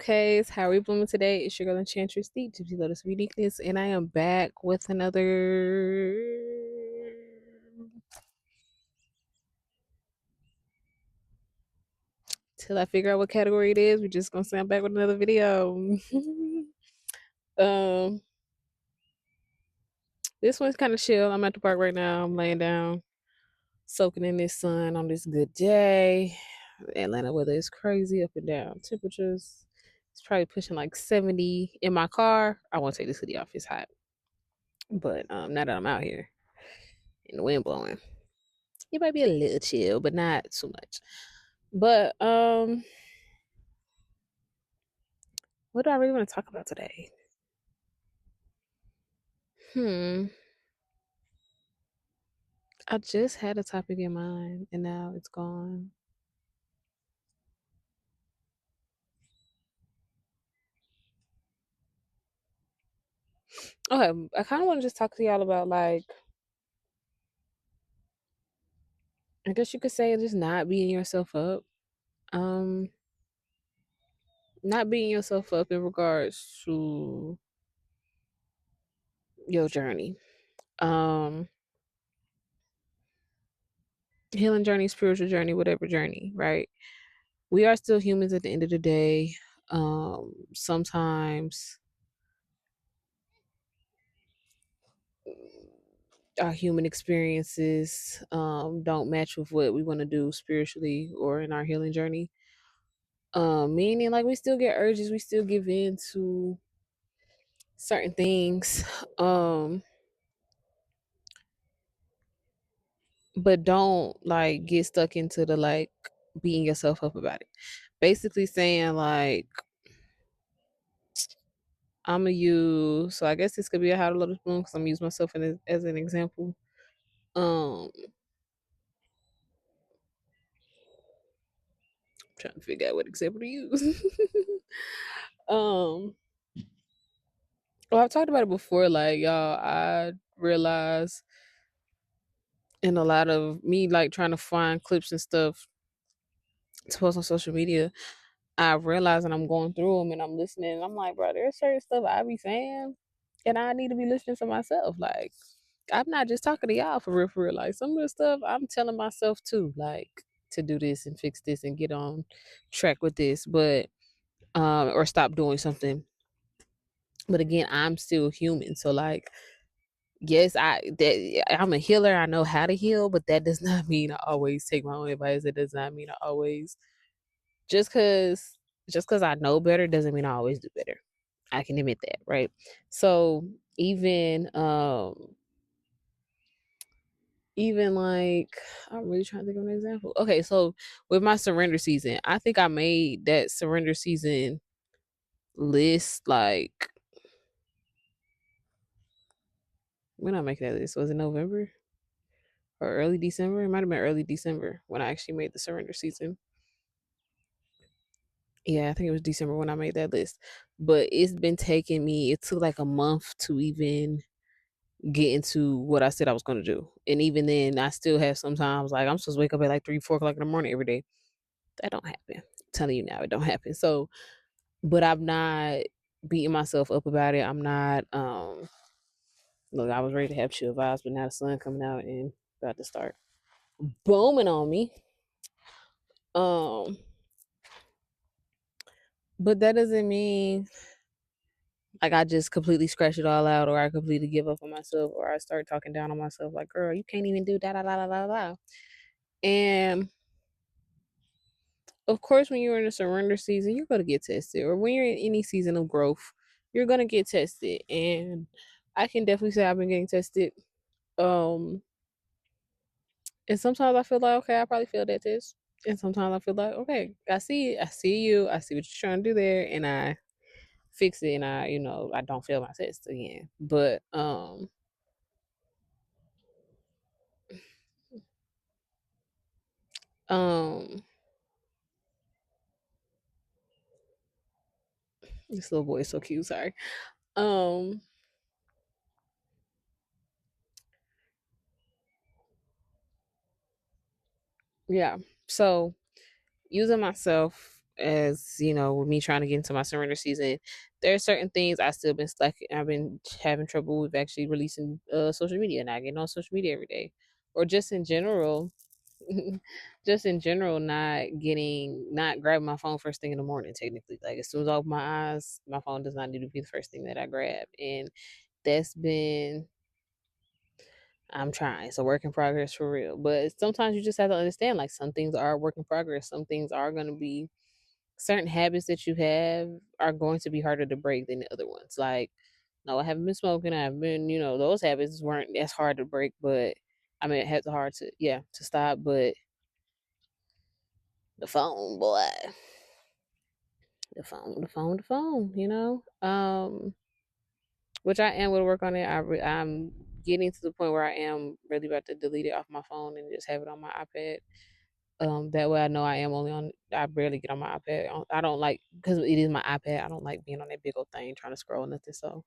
bouquets? How are we blooming today? It's your girl Enchantress, the Gypsy Lotus of Uniqueness, and I am back with another. Till I figure out what category it is, we're just gonna say I'm back with another video. um, this one's kind of chill. I'm at the park right now. I'm laying down, soaking in this sun on this good day. Atlanta weather is crazy, up and down temperatures. It's probably pushing like 70 in my car. I won't take this hoodie off. It's hot. But now that I'm out here and the wind blowing, it might be a little chill, but not too much. But what do I really want to talk about today? Hmm. I just had a topic in mind and now it's gone. Okay, I kind of want to just talk to y'all about, like, I guess you could say just not beating yourself up. Um, not beating yourself up in regards to your journey. Um, healing journey, spiritual journey, whatever journey, right? We are still humans at the end of the day. Sometimes our human experiences don't match with what we want to do spiritually or in our healing journey. Meaning, like, we still get urges, we still give in to certain things, but don't like get stuck into the like beating yourself up about it. Basically saying like, I'm gonna use. So I guess this could be a how to lotus bloom because I'm using myself as an example. Um, trying to figure out what example to use. um, well, I've talked about it before. Like, y'all, I realize in a lot of me like trying to find clips and stuff to post on social media, I realize that I'm going through them and I'm listening. And I'm like, bro, there's certain stuff I be saying, and I need to be listening to myself. Like, I'm not just talking to y'all for real, for real. Like, some of the stuff I'm telling myself too, like, to do this and fix this and get on track with this, but or stop doing something. But again, I'm still human, so like, yes, I'm a healer. I know how to heal, but that does not mean I always take my own advice. It does not mean I always just because I know better doesn't mean I always do better. I can admit that, right? So even like, I'm really trying to think of an example. Okay, so with my surrender season, I think I made that surrender season list like, when I make that list, was it November or early December? It might have been early December when I actually made the surrender season. Yeah, I think it was December when I made that list. But it's been taking me, it took like a month to even get into what I said I was going to do. And even then, I still have sometimes, like, I'm supposed to wake up at like 3, 4 o'clock in the morning every day. That don't happen. I'm telling you now, it don't happen. So, but I'm not beating myself up about it. I'm not, look, I was ready to have chill vibes, but now the sun coming out and about to start booming on me. Um, but that doesn't mean like I just completely scratch it all out, or I completely give up on myself, or I start talking down on myself like, girl, you can't even do da da da da da da. And of course, when you're in a surrender season, you're gonna get tested, or when you're in any season of growth, you're gonna get tested. And I can definitely say I've been getting tested. Um, and sometimes I feel like, okay, I probably failed that test, and sometimes I feel like, okay, I see it, I see you, I see what you're trying to do there, and I fix it, and I don't fail my test again. But um, this little boy is so cute. Sorry. Um, yeah. So using myself as you know, with me trying to get into my surrender season, there are certain things I still been stuck. I've been having trouble with actually releasing social media, not getting on social media every day, or just in general, just in general, not grabbing my phone first thing in the morning. Technically, like as soon as I open my eyes, my phone does not need to be the first thing that I grab, and that's been. I'm trying. It's a work in progress for real. But sometimes you just have to understand like some things are a work in progress. Some things are going to be certain habits that you have are going to be harder to break than the other ones. Like, no, I haven't been smoking. I've been, those habits weren't as hard to break, but I mean, it had hard to, yeah, to stop. But the phone, boy, the phone, which I am going to work on it. I'm getting to the point where I am really about to delete it off my phone and just have it on my iPad. That way I know I am only on. I barely get on my iPad. I don't like because it is my iPad. I don't like being on that big old thing trying to scroll nothing. So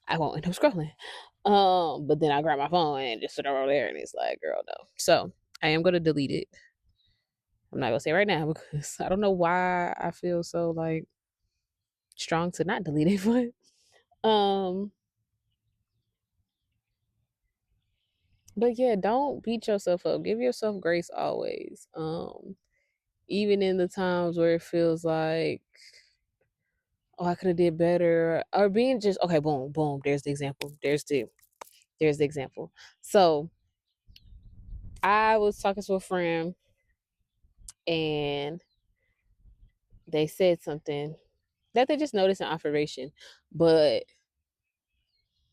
I won't end up scrolling. But then I grab my phone and just sit over there, and it's like, girl, no. So I am gonna delete it. I'm not gonna say it right now because I don't know why I feel so like strong to not delete it, um, but yeah, don't beat yourself up. Give yourself grace always. Even in the times where it feels like, oh, I could have did better, or being just okay. Boom, boom. There's the example. There's the example. So I was talking to a friend, and they said something that they just noticed an observation, but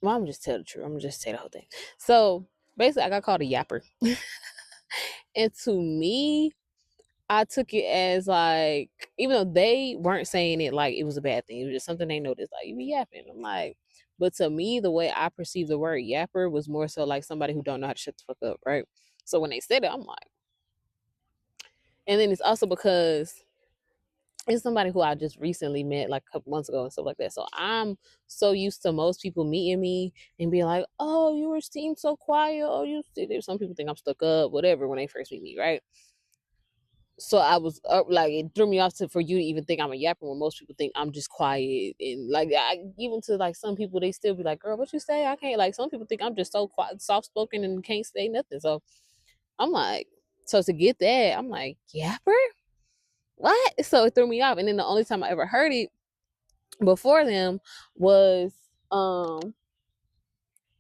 well, I'm just tell the truth. I'm gonna just say the whole thing. So basically, I got called a yapper, and to me, I took it as like, even though they weren't saying it like it was a bad thing, it was just something they noticed, like you be yapping. I'm like, but to me, the way I perceive the word yapper was more so like somebody who don't know how to shut the fuck up, right? So when they said it, I'm like, and then it's also because it's somebody who I just recently met like a couple months ago and stuff like that. So I'm so used to most people meeting me and being like, "Oh, you seem so quiet. Oh, you." Some people think I'm stuck up, whatever, when they first meet me, right? So I was like, it threw me off for you to even think I'm a yapper when most people think I'm just quiet, and like even to like some people they still be like, "Girl, what you say? I can't." Like some people think I'm just so quiet, soft spoken, and can't say nothing. So I'm like, so to get that, I'm like, yapper, what? So it threw me off, and then the only time I ever heard it before them was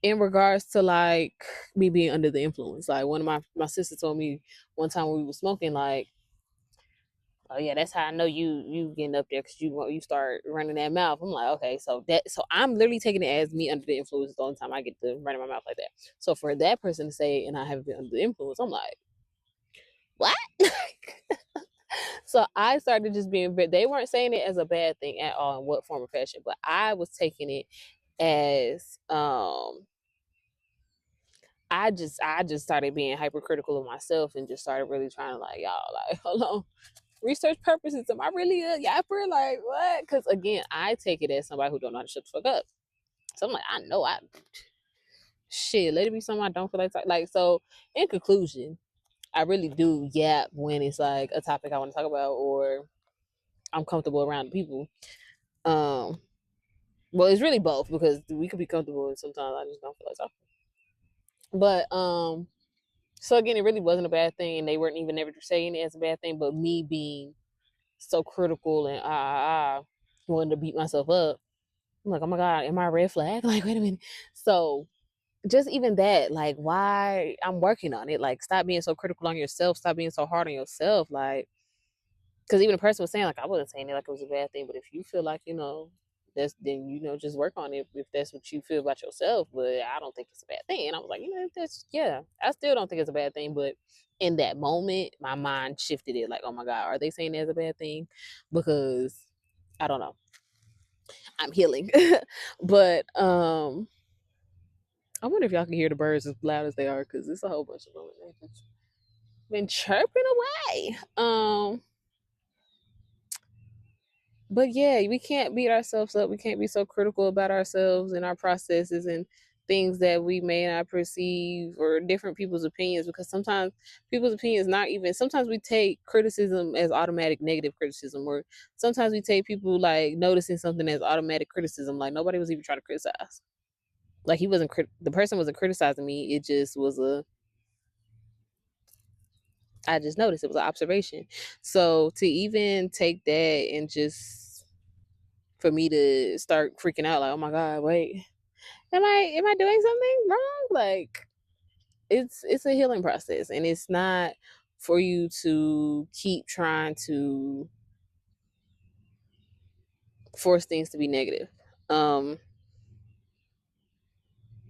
in regards to like me being under the influence. Like one of my sisters told me one time when we were smoking, like, oh yeah, that's how I know you getting up there because you start running that mouth. I'm like, okay, so I'm literally taking it as me under the influence the only time I get to run my mouth like that. So for that person to say, and I haven't been under the influence, I'm like, what? So I started just being. They weren't saying it as a bad thing at all in what form or fashion, but I was taking it as I just started being hypercritical of myself and just started really trying to like, y'all, like, hold on, research purposes, am I really a yapper? Like what? Because again, I take it as somebody who don't know how to shut the fuck up. So I'm like, I know I shit, let it be something I don't feel like so in conclusion, I really do yap when it's like a topic I want to talk about or I'm comfortable around people. Um well, it's really both because we could be comfortable and sometimes I just don't feel like talking. But so again, it really wasn't a bad thing, and they weren't even ever saying it as a bad thing. But me being so critical and wanting to beat myself up, I'm like, oh my god, am I a red flag? Like, wait a minute. So just even that, like, why I'm working on it. Like, stop being so critical on yourself. Stop being so hard on yourself. Like, because even the person was saying like I wasn't saying it like it was a bad thing, but if you feel like that's then just work on it if that's what you feel about yourself. But I don't think it's a bad thing, and I was like, if that's yeah, I still don't think it's a bad thing. But in that moment, my mind shifted it like, oh my god, are they saying it's a bad thing? Because I don't know, I'm healing, but I wonder if y'all can hear the birds as loud as they are because it's a whole bunch of them. They've just been chirping away. But yeah, we can't beat ourselves up. We can't be so critical about ourselves and our processes. And things that we may not perceive or different people's opinions, because sometimes people's opinions not even, sometimes we take criticism as automatic negative criticism, or sometimes we take people like noticing something as automatic criticism, like nobody was even trying to criticize. Like he wasn't the person wasn't criticizing me, it just was a, I just noticed it was an observation. So to even take that and just for me to start freaking out like, oh my god, wait, am I doing something wrong? Like it's a healing process, and it's not for you to keep trying to force things to be negative. Um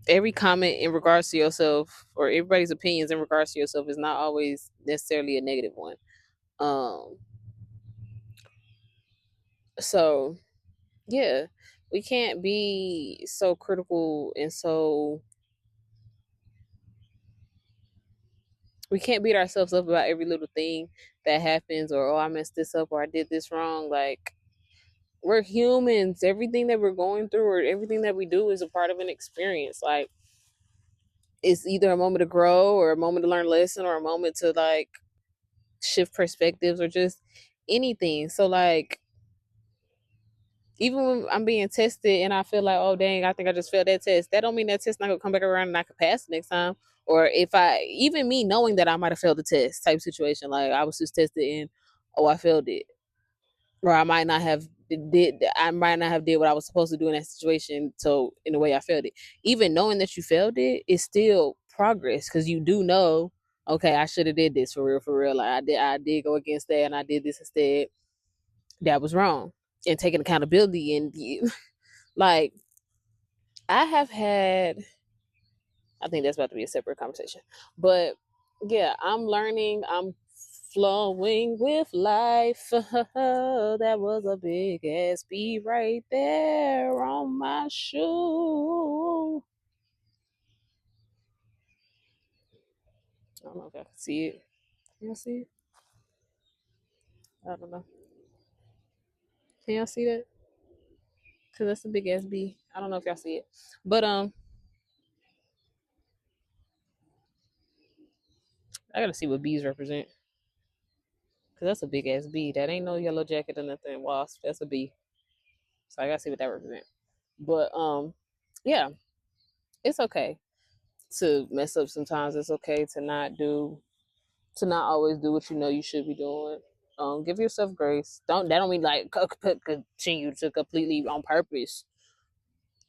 every comment in regards to yourself, or everybody's opinions in regards to yourself, is not always necessarily a negative one. Um so yeah, we can't be so critical, and so we can't beat ourselves up about every little thing that happens, or oh I messed this up, or I did this wrong. Like we're humans. Everything that we're going through or everything that we do is a part of an experience. Like it's either a moment to grow or a moment to learn a lesson or a moment to like shift perspectives or just anything. So like even when I'm being tested and I feel like, oh dang, I think I just failed that test, that don't mean that test not gonna come back around and I could pass the next time. Or if I, even me knowing that I might have failed the test type situation, like I was just tested and oh I failed it, or I might not have did what I was supposed to do in that situation. So in a way I failed it. Even knowing that you failed it is still progress, because you do know, okay, I should have did this for real. Like I did go against that and I did this instead. That was wrong. And taking accountability and like I have had, I think that's about to be a separate conversation. But yeah, I'm learning. I'm flowing with life. That was a big ass bee right there on my shoe. I don't know if I can see it. Can you see it? I don't know. Can y'all see that? Cause that's a big ass bee. I don't know if y'all see it, but I gotta see what bees represent. Cause that's a big ass bee. That ain't no yellow jacket or nothing. Wasp. That's a bee. So I gotta see what that represents. But yeah, it's okay to mess up sometimes. It's okay to not always do what you know you should be doing. Give yourself grace. That don't mean like continue to completely on purpose.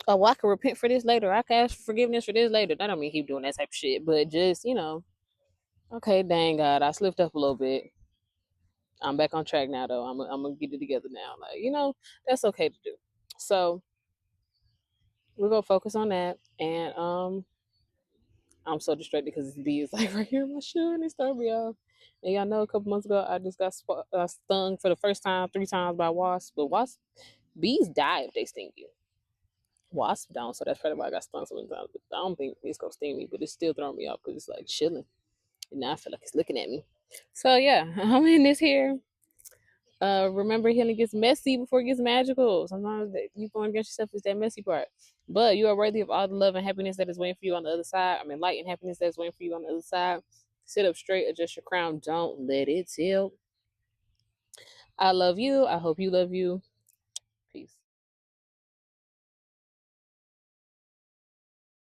Oh, well, I can repent for this later. I can ask for forgiveness for this later. That don't mean keep doing that type of shit. But just okay, dang God, I slipped up a little bit. I'm back on track now though. I'm gonna get it together now. Like that's okay to do. So we're gonna focus on that, and I'm so distracted because this bee is like right here in my shoe and it started me off. And y'all know a couple months ago I just got stung for the first time 3 times by wasps. But bees die if they sting you. Wasps don't, so that's probably why I got stung so many times. But I don't think it's gonna sting me, but it's still throwing me off because it's like chilling. And now I feel like it's looking at me. So yeah, I'm in this here. Remember, healing gets messy before it gets magical. Sometimes you going against yourself is that messy part. But you are worthy of all the love and happiness that is waiting for you on the other side. I mean, light and happiness that is waiting for you on the other side. Sit up straight, adjust your crown. Don't let it tilt. I love you. I hope you love you. Peace.